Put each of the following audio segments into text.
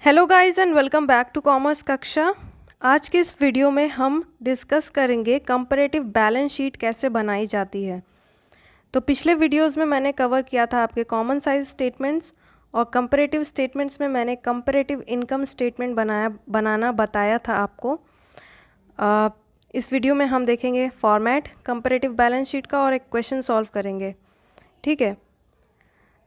Hello guys and welcome back to commerce कक्षा। आज के इस वीडियो में हम डिस्कस करेंगे कंपैरेटिव बैलेंस शीट कैसे बनाई जाती है। तो पिछले वीडियोस में मैंने कवर किया था आपके कॉमन साइज स्टेटमेंट्स और कंपैरेटिव स्टेटमेंट्स में मैंने कंपैरेटिव इनकम स्टेटमेंट बनाना बताया था आपको। इस वीडियो में हम देखेंगे फॉर्मेट कंपैरेटिव बैलेंस शीट का और एक क्वेश्चन सॉल्व करेंगे। ठीक है,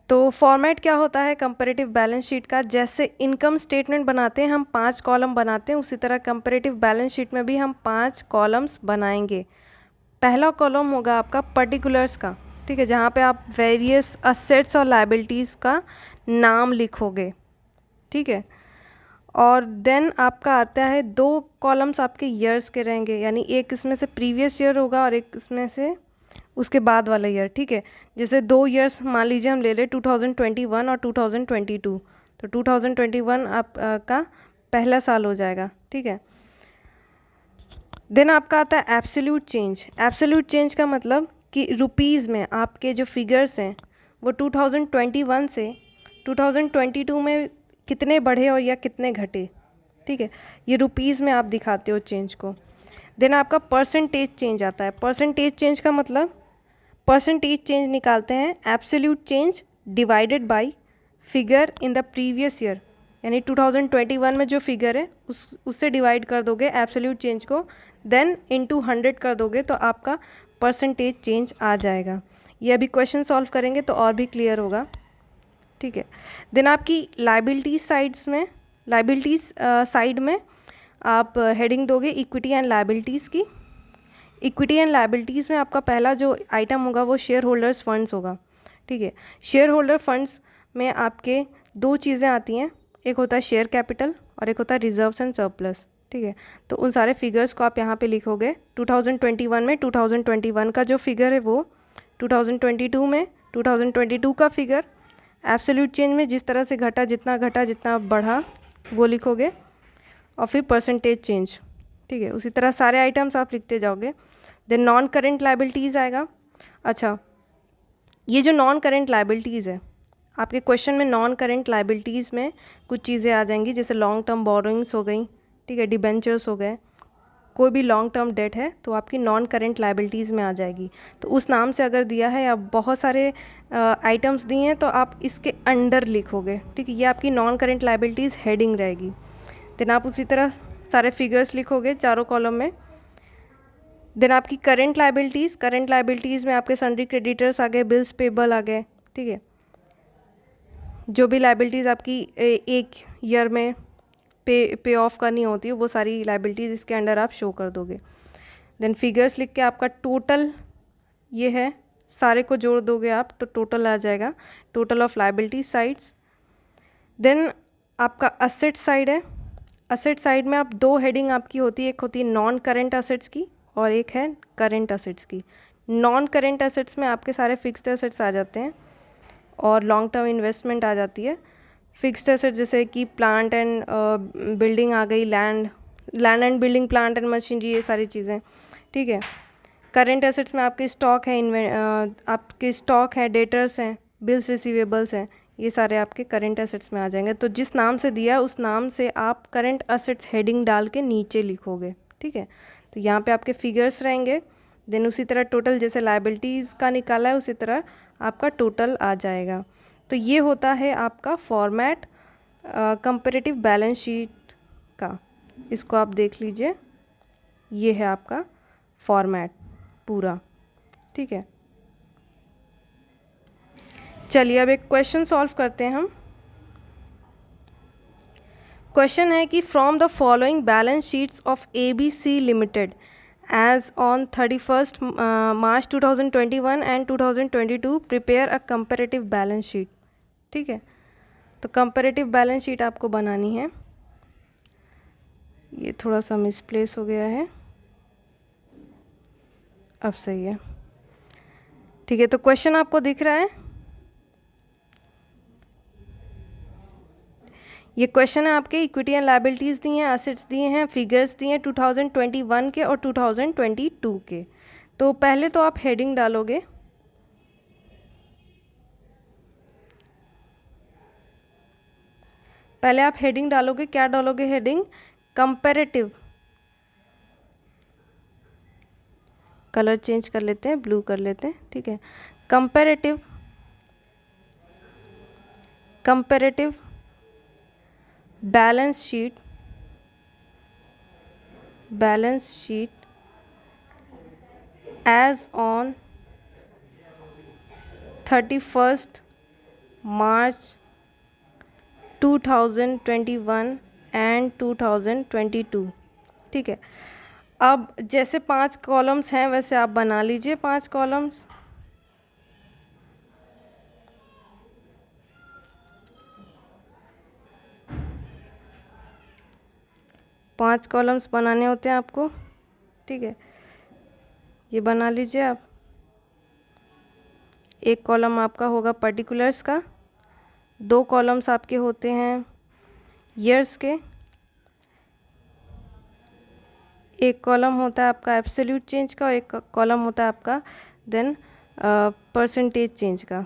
तो फॉर्मेट क्या होता है कंपैरेटिव बैलेंस शीट का। जैसे इनकम स्टेटमेंट बनाते हैं हम 5 कॉलम बनाते हैं, उसी तरह कंपैरेटिव बैलेंस शीट में भी हम 5 कॉलम्स बनाएंगे। पहला कॉलम होगा आपका पर्टिकुलर्स का, ठीक है, जहाँ पे आप वेरियस असेट्स और लायबिलिटीज़ का नाम लिखोगे। ठीक है, और देन आपका आता है 2 कॉलम्स आपके ईयर्स के रहेंगे, यानी एक इसमें से प्रीवियस ईयर होगा और एक इसमें से उसके बाद वाला ईयर। ठीक है, जैसे 2 ईयर्स मान लीजिए हम ले लें 2021 और 2022, तो 2021 आप का पहला साल हो जाएगा। ठीक है, देन आपका आता है एब्सोल्यूट चेंज। एब्सोल्यूट चेंज का मतलब कि रुपीज़ में आपके जो फिगर्स हैं वो 2021 से 2022 में कितने बढ़े और या कितने घटे। ठीक है, ये रुपीज़ में आप दिखाते हो चेंज को। देन आपका परसेंटेज चेंज आता है। परसेंटेज चेंज का मतलब परसेंटेज चेंज निकालते हैं absolute change divided by figure in the previous year, यानी 2021 में जो फिगर है उससे डिवाइड कर दोगे एब्सोल्यूट चेंज को, देन इनटू 100 कर दोगे तो आपका परसेंटेज चेंज आ जाएगा। ये अभी क्वेश्चन सॉल्व करेंगे तो और भी क्लियर होगा। ठीक है, देन आपकी लाइबिलिटीज साइड में आप हेडिंग दोगे इक्विटी एंड लाइबिलिटीज़ की। इक्विटी एंड लायबिलिटीज़ में आपका पहला जो आइटम होगा वो शेयर होल्डर्स फंड्स होगा। ठीक है, शेयर होल्डर फंड्स में आपके 2 चीज़ें आती हैं, एक होता है शेयर कैपिटल और एक होता है रिजर्व्स एंड सरप्लस। ठीक है, तो उन सारे फिगर्स को आप यहाँ पे लिखोगे। 2021 में 2021 का जो फिगर है वो 2022 में 2022 का फिगर, एब्सोल्यूट चेंज में जिस तरह से घटा जितना बढ़ा वो लिखोगे, और फिर परसेंटेज चेंज। ठीक है, उसी तरह सारे आइटम्स आप लिखते जाओगे। देन नॉन करेंट लायबिलिटीज़ आएगा। अच्छा, ये जो नॉन करेंट लायबिलिटीज़ है आपके क्वेश्चन में, नॉन करेंट लायबिलिटीज़ में कुछ चीज़ें आ जाएंगी, जैसे लॉन्ग टर्म बोरोइंग्स हो गई। ठीक है, डिबेंचर्स हो गए, कोई भी लॉन्ग टर्म डेट है तो आपकी नॉन करेंट लायबिलिटीज़ में आ जाएगी। तो उस नाम से अगर दिया है या बहुत सारे आइटम्स दिए हैं तो आप इसके अंडर लिखोगे। ठीक है, ये आपकी नॉन करेंट लायबिलिटीज़ हेडिंग रहेगी। देन आप उसी तरह सारे फिगर्स लिखोगे चारों कॉलम में। देन आपकी करंट लायबिलिटीज़ में आपके सन्ड्री क्रेडिटर्स आ गए, बिल्स पेबल आ गए। ठीक है, जो भी लायबिलिटीज़ आपकी एक ईयर में पे ऑफ करनी होती है वो सारी लायबिलिटीज़ इसके अंडर आप शो कर दोगे। देन फिगर्स लिख के आपका टोटल ये है, सारे को जोड़ दोगे आप तो टोटल आ जाएगा, total of liability sides. Then आपका असेट साइड है। असेट साइड में आप 2 हेडिंग आपकी होती है, एक होती है नॉन करेंट असेट्स की और एक है करेंट असेट्स की। नॉन करेंट असेट्स में आपके सारे फिक्स्ड असेट्स आ जाते हैं और लॉन्ग टर्म इन्वेस्टमेंट आ जाती है। फिक्स्ड असेट्स जैसे कि प्लांट एंड बिल्डिंग आ गई, land and building, plant and machinery, ये सारी चीज़ें। ठीक है, करेंट असेट्स में आपके स्टॉक है, डेटर्स हैं, बिल्स रिसीवेबल्स हैं, ये सारे आपके करेंट असेट्स में आ जाएंगे। तो जिस नाम से दिया उस नाम से आप करेंट असेट्स हेडिंग डाल के नीचे लिखोगे। ठीक है, तो यहाँ पे आपके फिगर्स रहेंगे। देन उसी तरह टोटल जैसे लायबिलिटीज़ का निकाला है उसी तरह आपका टोटल आ जाएगा। तो ये होता है आपका फॉर्मेट कंपैरेटिव बैलेंस शीट का। इसको आप देख लीजिए, ये है आपका फॉर्मेट पूरा। ठीक है, चलिए अब एक क्वेश्चन सॉल्व करते हैं हम। क्वेश्चन है कि from the following balance sheets of ABC limited as on 31 March 2021 and 2022 prepare a comparative balance sheet. ठीक है, तो कंपैरेटिव बैलेंस शीट आपको बनानी है। ये थोड़ा सा मिसप्लेस हो गया है, अब सही है। ठीक है, तो क्वेश्चन आपको दिख रहा है, ये क्वेश्चन है आपके। इक्विटी एंड लायबिलिटीज़ दी हैं, असेट्स दिए हैं, फिगर्स दिए हैं 2021 के और 2022 के। तो पहले तो आप हेडिंग डालोगे, पहले आप हेडिंग डालोगे, क्या डालोगे हेडिंग? कंपैरेटिव। कलर चेंज कर लेते हैं, ब्लू कर लेते हैं, ठीक है। Comparative, comparative balance sheet, balance sheet as on 31st March 2021 and 2022, ठीक है। अब जैसे 5 कॉलम्स हैं वैसे आप बना लीजिए 5 कॉलम्स। पाँच कॉलम्स बनाने होते हैं आपको, ठीक है। ये बना लीजिए आप। एक कॉलम आपका होगा पर्टिकुलर्स का, 2 कॉलम्स आपके होते हैं ईयर्स के, एक कॉलम होता है आपका एब्सोल्यूट चेंज का और एक कॉलम होता है आपका देन परसेंटेज चेंज का।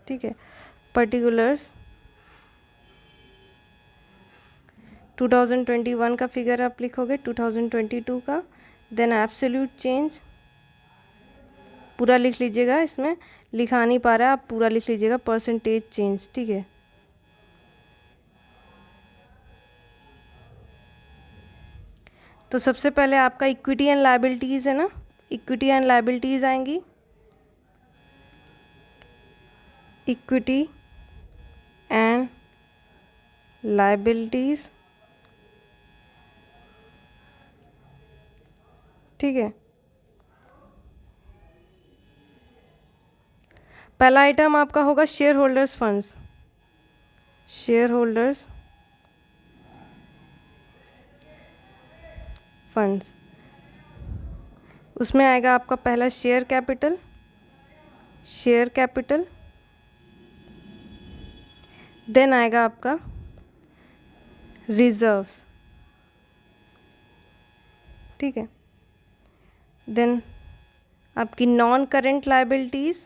ठीक है, पर्टिकुलर्स 2021 का फिगर आप लिखोगे, 2022 का, देन एब्सोल्यूट चेंज पूरा लिख लीजिएगा, इसमें लिखा नहीं पा रहा है आप पूरा लिख लीजिएगा, परसेंटेज चेंज, ठीक है। तो सबसे पहले आपका इक्विटी एंड लायबिलिटीज़ है ना, इक्विटी एंड लायबिलिटीज़ आएंगी, इक्विटी एंड लायबिलिटीज़, ठीक है। पहला आइटम आपका होगा share holders funds, share holders funds, उसमें आएगा आपका पहला share capital, share capital, then आएगा आपका रिजर्व्स, ठीक है। देन आपकी नॉन करेंट लायबिलिटीज़,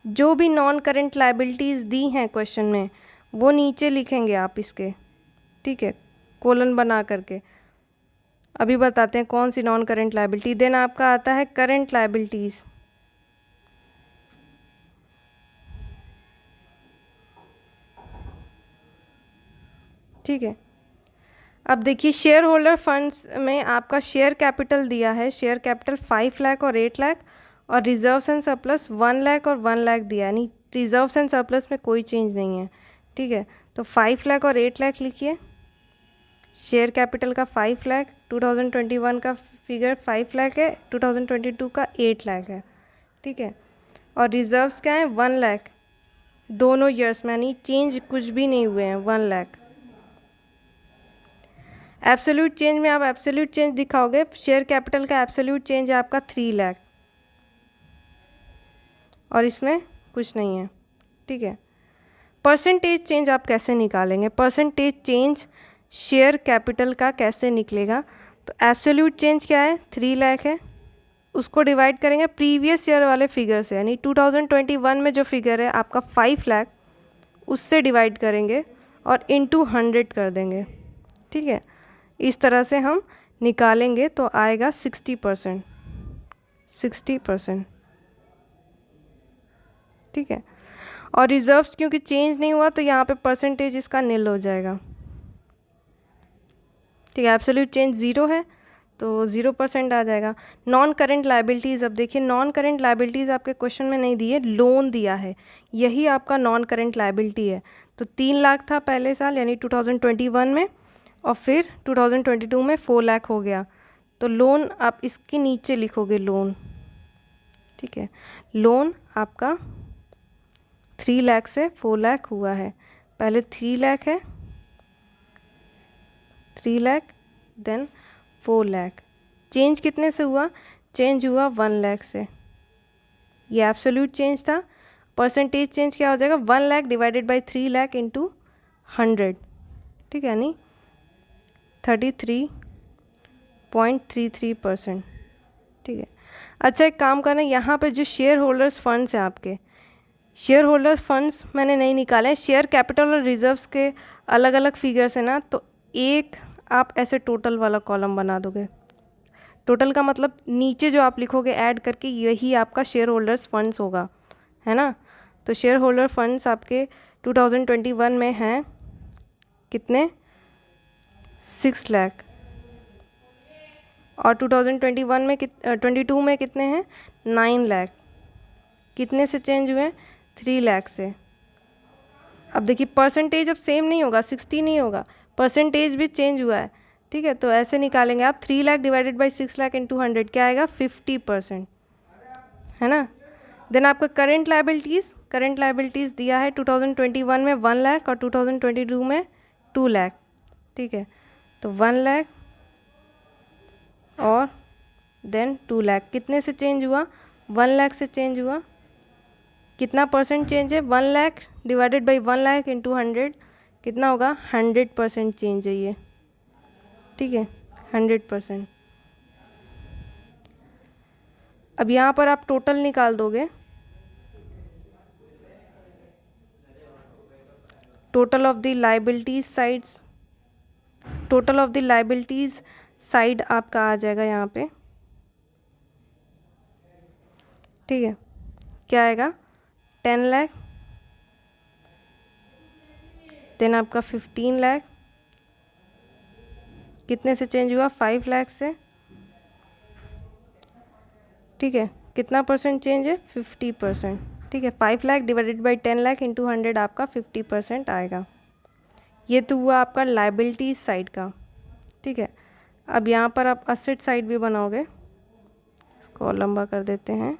जो भी नॉन करेंट लायबिलिटीज़ दी हैं क्वेश्चन में वो नीचे लिखेंगे आप इसके, ठीक है, कोलन बना करके। अभी बताते हैं कौन सी नॉन करेंट लायबिलिटी। देन आपका आता है करेंट लायबिलिटीज़, ठीक है। अब देखिए शेयर होल्डर फंड्स में आपका शेयर कैपिटल दिया है, शेयर कैपिटल 5 लाख और 8 लाख, और रिजर्व्स एंड सरप्लस 1 लाख और 1 लाख दिया, यानी रिजर्व्स एंड सरप्लस में कोई चेंज नहीं है, ठीक है। तो 5 लाख और 8 लाख लिखिए, शेयर कैपिटल का 5 लाख, 2021 का फिगर 5 लाख है, 2022 का 8 लाख है, ठीक है। और रिजर्व्स क्या है 1 लाख, दोनों ईयर्स में, यानी चेंज कुछ भी नहीं हुए हैं, 1 लाख। एब्सोल्यूट चेंज में आप एब्सोल्यूट चेंज दिखाओगे, शेयर कैपिटल का एब्सोल्यूट चेंज है आपका 3 लाख और इसमें कुछ नहीं है, ठीक है। परसेंटेज चेंज आप कैसे निकालेंगे? परसेंटेज चेंज शेयर कैपिटल का कैसे निकलेगा? तो एब्सोल्यूट चेंज क्या है 3 लाख है, उसको डिवाइड करेंगे प्रीवियस ईयर वाले फिगर से, यानी 2021 में जो फिगर है आपका 5 लाख, उससे डिवाइड करेंगे और इनटू 100 कर देंगे, ठीक है। इस तरह से हम निकालेंगे तो आएगा 60%, 60%, ठीक है। और रिजर्व्स क्योंकि चेंज नहीं हुआ तो यहाँ पे परसेंटेज इसका निल हो जाएगा, ठीक है। एब्सोल्यूट चेंज 0 है तो 0% आ जाएगा। नॉन करेंट लायबिलिटीज़, अब देखिए नॉन करेंट लायबिलिटीज़ आपके क्वेश्चन में नहीं दी है, लोन दिया है, यही आपका नॉन करेंट लायबिलिटी है। तो 3 लाख था पहले साल यानी 2021 में, और फिर 2022 में 4 लाख हो गया, तो लोन आप इसके नीचे लिखोगे लोन, ठीक है। लोन आपका 3 लाख से 4 लाख हुआ है, पहले 3 लाख है, 3 लाख देन 4 लाख। चेंज कितने से हुआ? चेंज हुआ 1 लाख से, ये एब्सोल्यूट चेंज था। परसेंटेज चेंज क्या हो जाएगा 1 lakh divided by 3 lakh into 100, ठीक है, यानी 33.33%। ठीक है। अच्छा, एक काम करना, यहाँ पे जो शेयर होल्डर्स फंड्स हैं आपके, शेयर होल्डर्स फंड्स मैंने नहीं निकाले हैं, शेयर कैपिटल और रिजर्व्स के अलग अलग फिगर्स हैं ना, तो एक आप ऐसे टोटल वाला कॉलम बना दोगे। टोटल का मतलब नीचे जो आप लिखोगे ऐड करके, यही आपका शेयर होल्डर्स फंड्स होगा, है ना। तो शेयर होल्डर फंड्स आपके 2021 में हैं कितने, 6 लाख, और 2021 में 22 में कितने हैं, 9 लाख। कितने से चेंज हुए, 3 लाख से। अब देखिए परसेंटेज अब सेम नहीं होगा, 60 नहीं होगा, परसेंटेज भी चेंज हुआ है। ठीक है, तो ऐसे निकालेंगे आप, 3 lakh divided by 6 lakh into 100 क्या आएगा, 50%, है ना। देन आपका करंट लाइबिलिटीज़ दिया है 2021 में 1 लाख और 2022 में 2 लाख। ठीक है, तो 1 लाख और देन 2 लाख, कितने से चेंज हुआ, 1 लाख से चेंज हुआ। कितना परसेंट चेंज है, 1 lakh divided by 1 lakh into 100 कितना होगा, 100% चेंज है ये। ठीक है, 100%। अब यहाँ पर आप टोटल निकाल दोगे, total of the liabilities sides, total of the liabilities side आपका आ जाएगा यहाँ पे। ठीक है, क्या आएगा, 10 लाख, देन आपका 15 लाख, कितने से चेंज हुआ, 5 लाख से। ठीक है, कितना परसेंट चेंज है, 50%। ठीक है, 5 lakh divided by 10 lakh into 100 आपका 50% आएगा। ये तो हुआ आपका लाइबिलिटीज साइड का। ठीक है, अब यहाँ पर आप असेट साइड भी बनाओगे, इसको और लंबा कर देते हैं।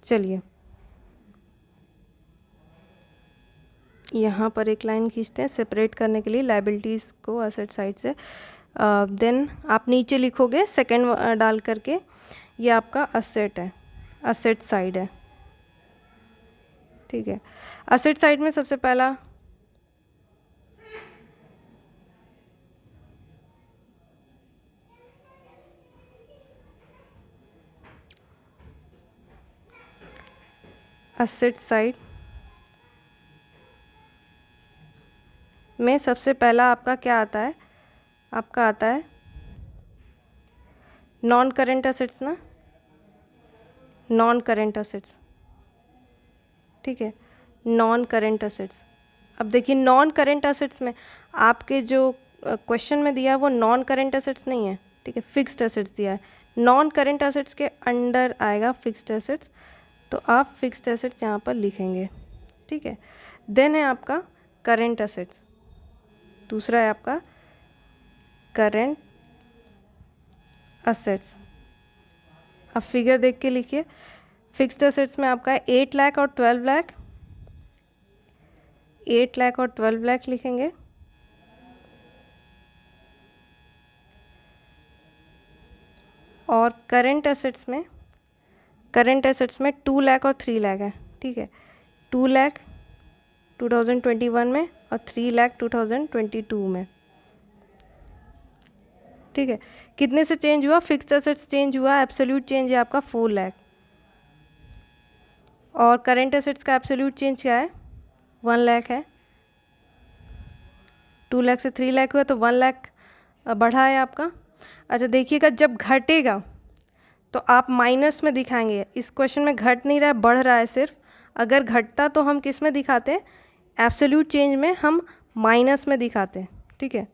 चलिए, यहाँ पर एक लाइन खींचते हैं सेपरेट करने के लिए लाइबिलिटीज़ को असेट साइड से। देन आप नीचे लिखोगे सेकंड डाल करके, ये आपका असेट है, असेट साइड है। ठीक है, असेट साइड में सबसे पहला असेट साइड में सबसे पहला आपका क्या आता है, आपका आता है नॉन करेंट असेट्स ना, नॉन करेंट असेट्स। ठीक है, नॉन करेंट असेट्स। अब देखिए नॉन करेंट असेट्स में आपके जो क्वेश्चन में दिया है वो नॉन करेंट असेट्स नहीं है। ठीक है, फिक्स्ड असेट्स दिया है, नॉन करेंट असेट्स के अंडर आएगा फिक्स्ड असेट्स, तो आप फिक्स्ड असेट्स यहाँ पर लिखेंगे। ठीक है, देन है आपका करेंट असेट्स, दूसरा है आपका करेंट असेट्स। अब फिगर देख के लिखिए, फिक्स्ड असेट्स में आपका 8 लाख और 12 लाख, 8 लाख और 12 लाख लिखेंगे। और करेंट असेट्स में 2 लाख और 3 लाख है। ठीक है, 2 लाख 2021 में और 3 लाख 2022 में। ठीक है, कितने से चेंज हुआ, फिक्स्ड असेट्स चेंज हुआ, एब्सोल्यूट चेंज है आपका 4 लाख, और करेंट असेट्स का एब्सोल्यूट चेंज क्या है, 1 लाख है। 2 लाख से 3 लाख हुआ तो 1 लाख बढ़ा है आपका। अच्छा देखिएगा, जब घटेगा तो आप माइनस में दिखाएंगे, इस क्वेश्चन में घट नहीं रहा है, बढ़ रहा है सिर्फ। अगर घटता तो हम किस में दिखाते हैं, एब्सोल्यूट चेंज में हम माइनस में दिखाते हैं। ठीक है,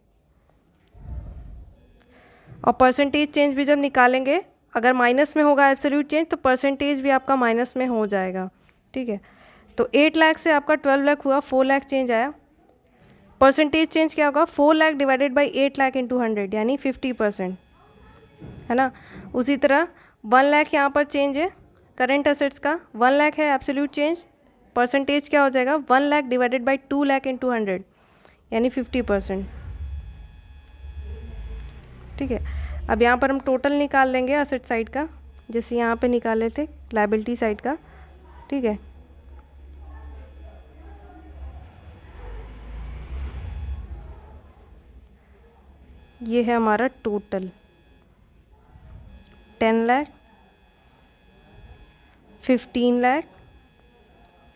और परसेंटेज चेंज भी जब निकालेंगे, अगर माइनस में होगा एब्सोल्यूट चेंज तो परसेंटेज भी आपका माइनस में हो जाएगा। ठीक है, तो 8 लाख से आपका 12 लाख हुआ, 4 लाख चेंज आया। परसेंटेज चेंज क्या होगा, 4 lakh divided by 8 lakh into 100 यानी 50%, है ना। उसी तरह 1 लाख यहाँ पर चेंज है करेंट असेट्स का, 1 लाख है एब्सोल्यूट चेंज, परसेंटेज क्या हो जाएगा, 1 lakh divided by 2 lakh into 100 यानी 50%। ठीक है, अब यहाँ पर हम टोटल निकाल लेंगे असेट साइड का, जैसे यहाँ पे निकाले थे लायबिलिटी साइड का। ठीक है, ये है हमारा टोटल 10 लाख, 15 लाख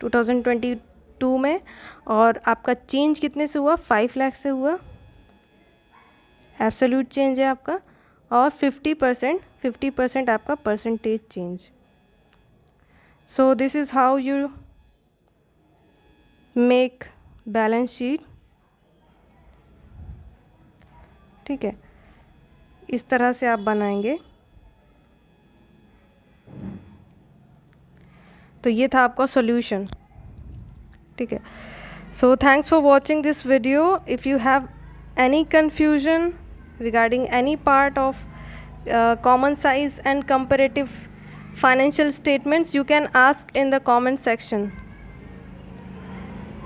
2022 में, और आपका चेंज कितने से हुआ, 5 लाख से हुआ, एब्सोल्यूट चेंज है आपका, और 50% आपका percentage change. So this is how you make balance sheet. ठीक है, इस तरह से आप बनाएंगे। तो ये था आपका सॉल्यूशन। ठीक है, so thanks for watching this video. If you have any confusion regarding any part of common size and comparative financial statements, you can ask in the comment section.